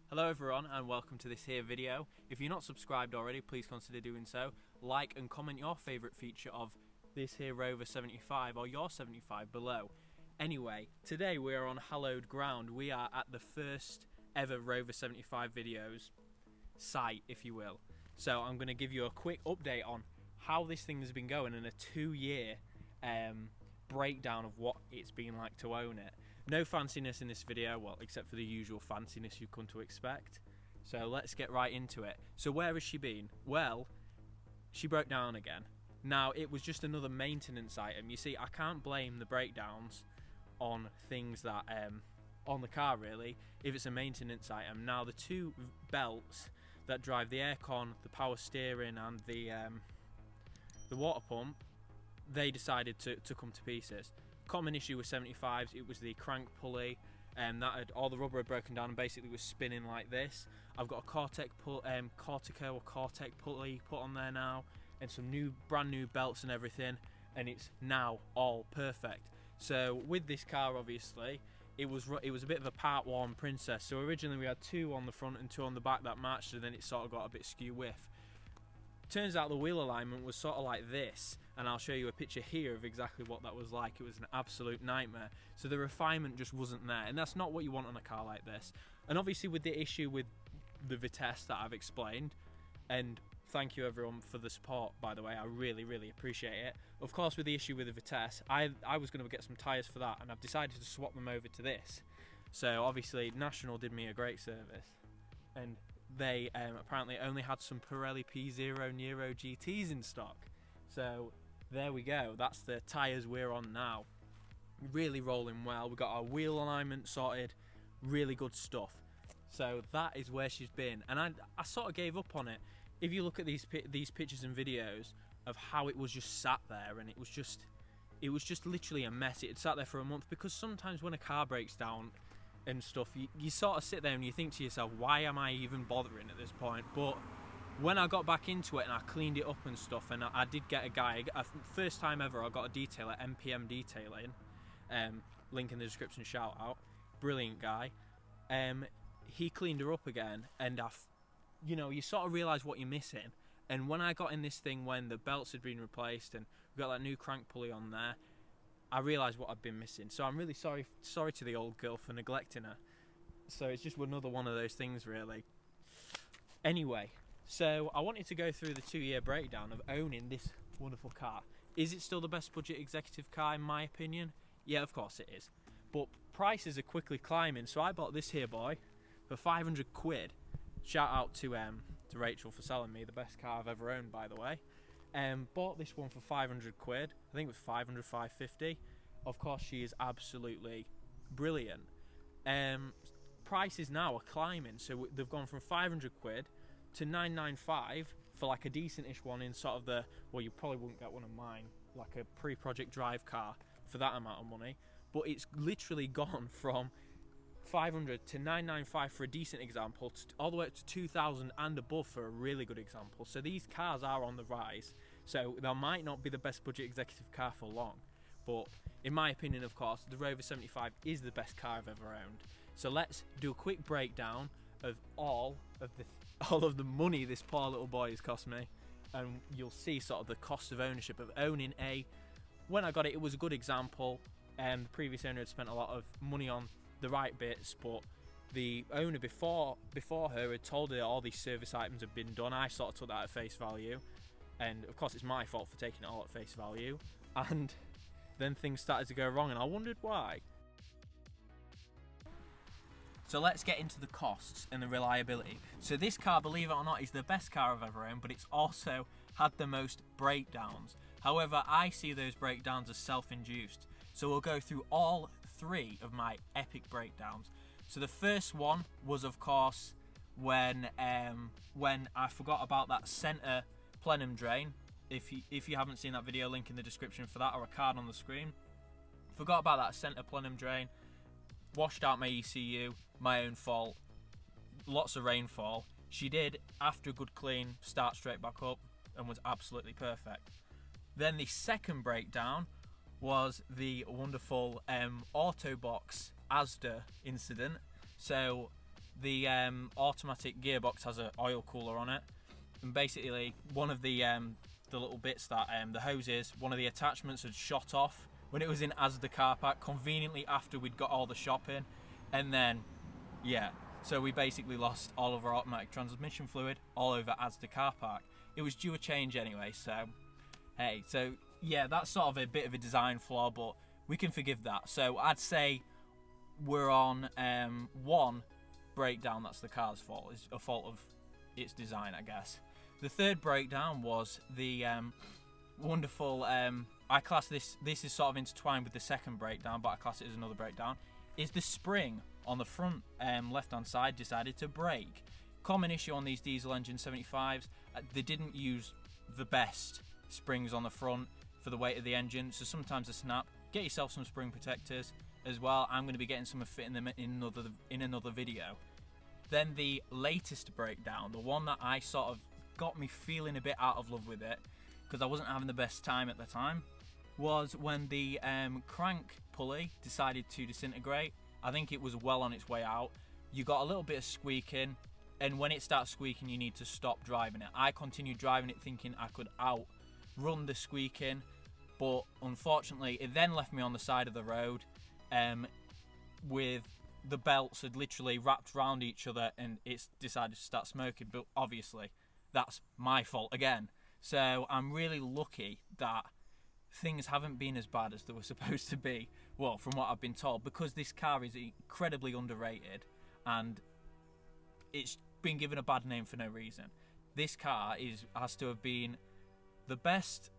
Hello everyone and welcome to this here video. If you're not subscribed already, please consider doing so. Like and comment your favourite feature of this here Rover 75 or your 75 below. Anyway, today we are on hallowed ground. We are at the first ever Rover 75 videos site, if you will. So I'm going to give you a quick update on how this thing has been going in a 2-year breakdown of what it's been like to own it. No fanciness in this video, well, except for the usual fanciness you've come to expect. So let's get right into it. So where has she been? Well, she broke down again. Now, it was just another maintenance item. You see, I can't blame the breakdowns on things that, on the car really, if it's a maintenance item. Now, the two belts that drive the aircon, the power steering and the water pump, they decided to come to pieces. Common issue with 75s, it was the crank pulley, and that had all the rubber had broken down and basically was spinning like this. I've got a Cortico or Cortec pulley put on there now, and some brand new belts and everything, and it's now all perfect. So with this car, obviously, it was a bit of a part-worn princess. So originally we had two on the front and two on the back that matched, and then it sort of got a bit skew-whiff. Turns out the wheel alignment was sort of like this, and I'll show you a picture here of exactly what that was like. It was an absolute nightmare. So the refinement just wasn't there, and that's not what you want on a car like this. And obviously with the issue with the Vitesse that I've explained, and thank you everyone for the support, by the way, I really appreciate it. Of course, with the issue with the Vitesse, I was going to get some tyres for that, and I've decided to swap them over to this. So obviously National did me a great service, and they apparently only had some Pirelli P0 Nero GTs in stock. So there we go, that's the tyres we're on now. Really rolling well, we've got our wheel alignment sorted, really good stuff. So that is where she's been, and I sort of gave up on it. If you look at these pictures and videos of how it was just sat there, and it was just literally a mess. It had sat there for a month, because sometimes when a car breaks down and stuff, you sort of sit there and you think to yourself, why am I even bothering at this point? But when I got back into it and I cleaned it up and stuff, and I did get a guy, first time ever I got a detailer, MPM Detailing, link in the description, shout out, brilliant guy. He cleaned her up again, and you sort of realise what you're missing. And when I got in this thing, when the belts had been replaced and we got that new crank pulley on there, I realised what I'd been missing. So I'm really sorry to the old girl for neglecting her. So it's just another one of those things really. Anyway, so I wanted to go through the 2-year breakdown of owning this wonderful car. Is it still the best budget executive car in my opinion? Yeah, of course it is. But prices are quickly climbing, so I bought this here boy for 500 quid. Shout out to Rachel for selling me the best car I've ever owned, by the way. Bought this one for 500 quid. I think it was 500, 550. Of course, she is absolutely brilliant. Prices now are climbing, so they've gone from 500 quid to 995 for like a decent-ish one in sort of the, well, you probably wouldn't get one of mine, like a pre-project drive car for that amount of money. But it's literally gone from 500 to 995 for a decent example, all the way up to 2,000 and above for a really good example. So these cars are on the rise. So they might not be the best budget executive car for long, but in my opinion, of course, the Rover 75 is the best car I've ever owned. So let's do a quick breakdown of all of the money this poor little boy has cost me, and you'll see sort of the cost of ownership of owning when I got it, it was a good example, and the previous owner had spent a lot of money on the right bits, but the owner before her had told her all these service items had been done. I sort of took that at face value, and of course it's my fault for taking it all at face value, and then things started to go wrong and I wondered why. So let's get into the costs and the reliability. So this car, believe it or not, is the best car I've ever owned, but it's also had the most breakdowns. However, I see those breakdowns as self-induced. So we'll go through all 3 of my epic breakdowns. So the first one was, of course, when I forgot about that centre plenum drain. If you haven't seen that video, link in the description for that, or a card on the screen. Forgot about that centre plenum drain. Washed out my ECU, my own fault. Lots of rainfall. She did, after a good clean, start straight back up and was absolutely perfect. Then the second breakdown was the wonderful Autobox Asda incident. So the automatic gearbox has an oil cooler on it, and basically one of the little bits that the hose is, one of the attachments had shot off when it was in Asda car park, conveniently after we'd got all the shopping, and then yeah, so we basically lost all of our automatic transmission fluid all over Asda car park. It was due a change anyway, so hey, so yeah, that's sort of a bit of a design flaw, but we can forgive that. So I'd say we're on one breakdown that's the car's fault, is a fault of its design, I guess. The third breakdown was the wonderful, I class this is sort of intertwined with the second breakdown, but I class it as another breakdown, is the spring on the front left hand side decided to break. Common issue on these diesel engine 75s, they didn't use the best springs on the front for the weight of the engine, so sometimes they snap. Get yourself some spring protectors as well. I'm going to be getting some and fitting them in another video. Then the latest breakdown, the one that I sort of got me feeling a bit out of love with it, because I wasn't having the best time at the time, was when the crank pulley decided to disintegrate. I think it was well on its way out. You got a little bit of squeaking, and when it starts squeaking you need to stop driving it. I continued driving it thinking I could outrun the squeaking, but unfortunately it then left me on the side of the road with the belts had literally wrapped around each other, and it's decided to start smoking. But obviously that's my fault again. So I'm really lucky that things haven't been as bad as they were supposed to be, well, from what I've been told, because this car is incredibly underrated and it's been given a bad name for no reason. This car has to have been the best.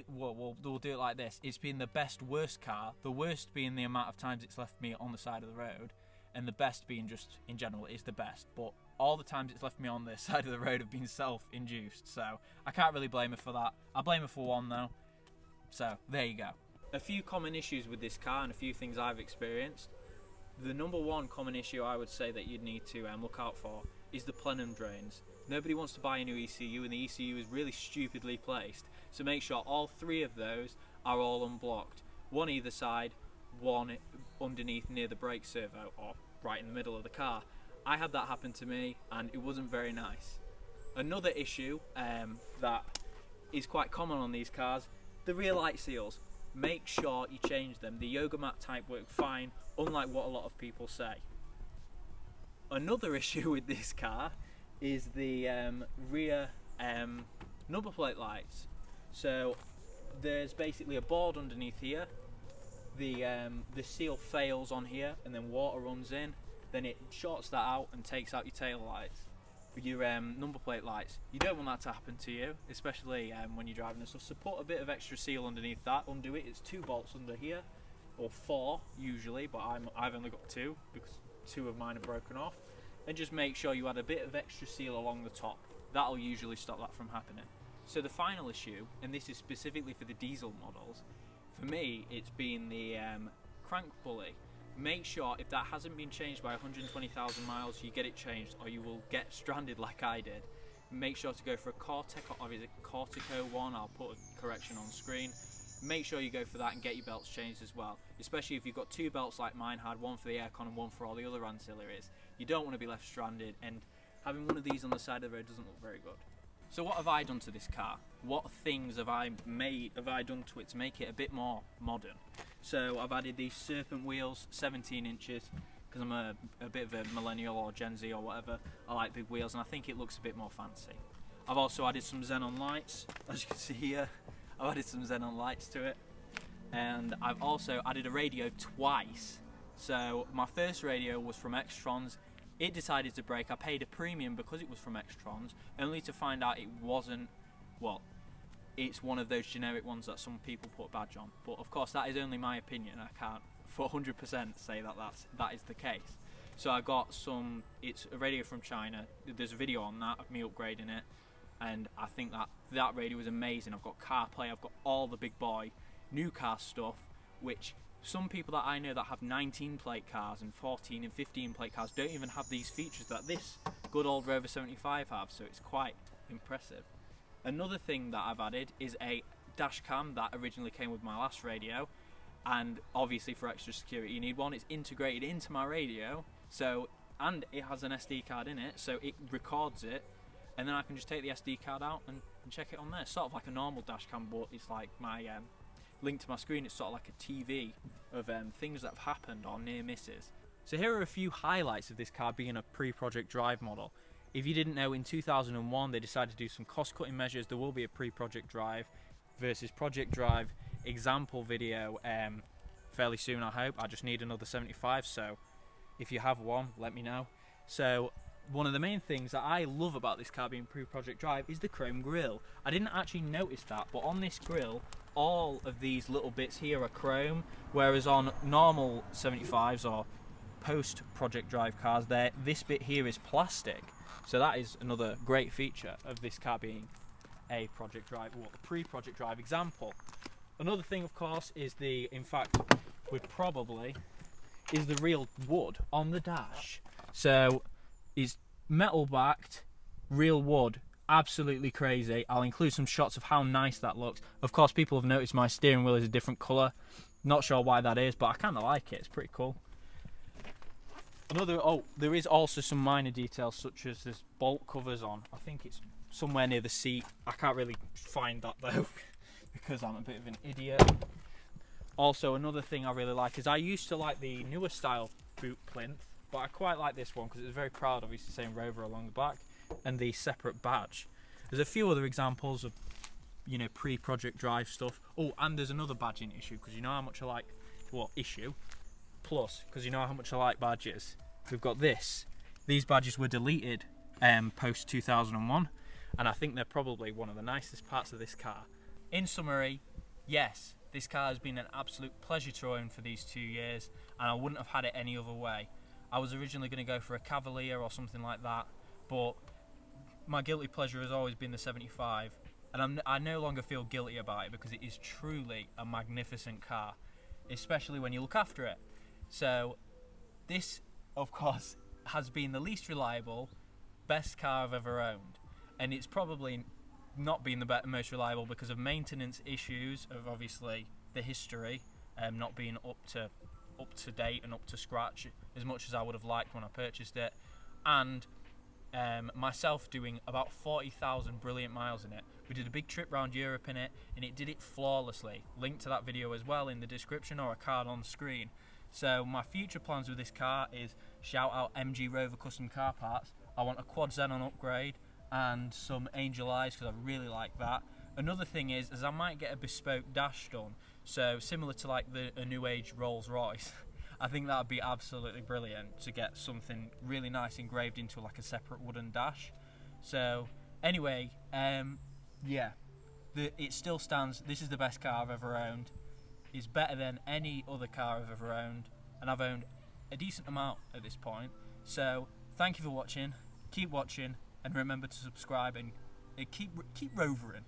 We'll do it like this. It's been the best worst car, the worst being the amount of times it's left me on the side of the road, and the best being just in general is the best. But all the times it's left me on the side of the road have been self-induced, so I can't really blame her for that. I blame her for one though. So there you go. A few common issues with this car and a few things I've experienced. The number one common issue I would say that you'd need to look out for is the plenum drains. Nobody wants to buy a new ECU, and the ECU is really stupidly placed. So make sure all three of those are all unblocked. One either side, one underneath near the brake servo, or right in the middle of the car. I had that happen to me and it wasn't very nice. Another issue that is quite common on these cars, the rear light seals. Make sure you change them. The yoga mat type work fine, unlike what a lot of people say. Another issue with this car is the rear number plate lights. So there's basically a board underneath here. The seal fails on here, and then water runs in. Then it shorts that out and takes out your tail lights. With your number plate lights, you don't want that to happen to you, especially when you're driving and stuff. So put a bit of extra seal underneath that. Undo it. It's 2 bolts under here, or 4 usually, but I've only got 2 because 2 of mine are broken off. And just make sure you add a bit of extra seal along the top. That'll usually stop that from happening. So the final issue, and this is specifically for the diesel models, for me it's been the crank pulley. Make sure if that hasn't been changed by 120,000 miles, you get it changed, or you will get stranded like I did. Make sure to go for a Corteco, or is it Cortico one? I'll put a correction on screen. Make sure you go for that and get your belts changed as well, especially if you've got 2 belts like mine had, one for the aircon and one for all the other ancillaries. You don't want to be left stranded, and having one of these on the side of the road doesn't look very good. So what have I done to this car? What things have I done to it to make it a bit more modern? So I've added these serpent wheels, 17 inches, because I'm a bit of a millennial or Gen Z or whatever. I like big wheels and I think it looks a bit more fancy. I've also added some xenon lights, as you can see here. I've added some xenon lights to it. And I've also added a radio twice. So my first radio was from Extrons. It decided to break. I paid a premium because it was from Extrons, only to find out it wasn't, well, it's one of those generic ones that some people put a badge on. But of course that is only my opinion. I can't for 100% say that is the case. So I got it's a radio from China. There's a video on that of me upgrading it, and I think that radio was amazing. I've got CarPlay, I've got all the big boy new car stuff, which some people that I know that have 19 plate cars and 14 and 15 plate cars don't even have these features that this good old Rover 75 have, so it's quite impressive. Another thing that I've added is a dash cam that originally came with my last radio, and obviously for extra security you need one. It's integrated into my radio, so and it has an SD card in it, so it records it, and then I can just take the SD card out and check it on there. Sort of like a normal dash cam, but it's like my link to my screen. It's sort of like a TV of things that have happened or near misses. So here are a few highlights of this car being a pre-project drive model. If you didn't know, in 2001 they decided to do some cost-cutting measures. There will be a pre-project drive versus project drive example video fairly soon, I hope. I just need another 75, so if you have one, let me know. So one of the main things that I love about this car being pre-project drive is the chrome grille. I didn't actually notice that, but on this grille, all of these little bits here are chrome, whereas on normal 75s or post-project drive cars, this bit here is plastic. So that is another great feature of this car being a project drive, or a pre-project drive example. Another thing, of course, is the real wood on the dash. So it's metal backed, real wood, absolutely crazy. I'll include some shots of how nice that looks. Of course, people have noticed my steering wheel is a different colour. Not sure why that is, but I kind of like it. It's pretty cool. There is also some minor details, such as there's bolt covers on. I think it's somewhere near the seat. I can't really find that though because I'm a bit of an idiot. Also, another thing I really like is I used to like the newer style boot plinth, but I quite like this one because it's very proud, obviously saying Rover along the back and the separate badge. There's a few other examples of, you know, pre-project drive stuff. Oh, and there's another badging issue, because you know how much I like, because you know how much I like badges. We've got this. These badges were deleted post 2001, and I think they're probably one of the nicest parts of this car. In summary, yes, this car has been an absolute pleasure to own for these 2 years, and I wouldn't have had it any other way. I was originally going to go for a Cavalier or something like that, but my guilty pleasure has always been the 75, and I no longer feel guilty about it because it is truly a magnificent car, especially when you look after it. So this, of course, has been the least reliable, best car I've ever owned, and it's probably not been the most reliable because of maintenance issues, of obviously the history, not being up to date and up to scratch as much as I would have liked when I purchased it, and myself doing about 40,000 brilliant miles in it. We did a big trip around Europe in it, and it did it flawlessly. Link to that video as well in the description or a card on screen. So my future plans with this car is shout out MG Rover Custom Car Parts. I want a quad xenon upgrade and some angel eyes because I really like that. Another thing is I might get a bespoke dash done, so similar to like a new age Rolls Royce. I think that would be absolutely brilliant to get something really nice engraved into like a separate wooden dash. So anyway, yeah, it still stands. This is the best car I've ever owned. It's better than any other car I've ever owned, and I've owned a decent amount at this point. So thank you for watching, keep watching, and remember to subscribe and keep rovering.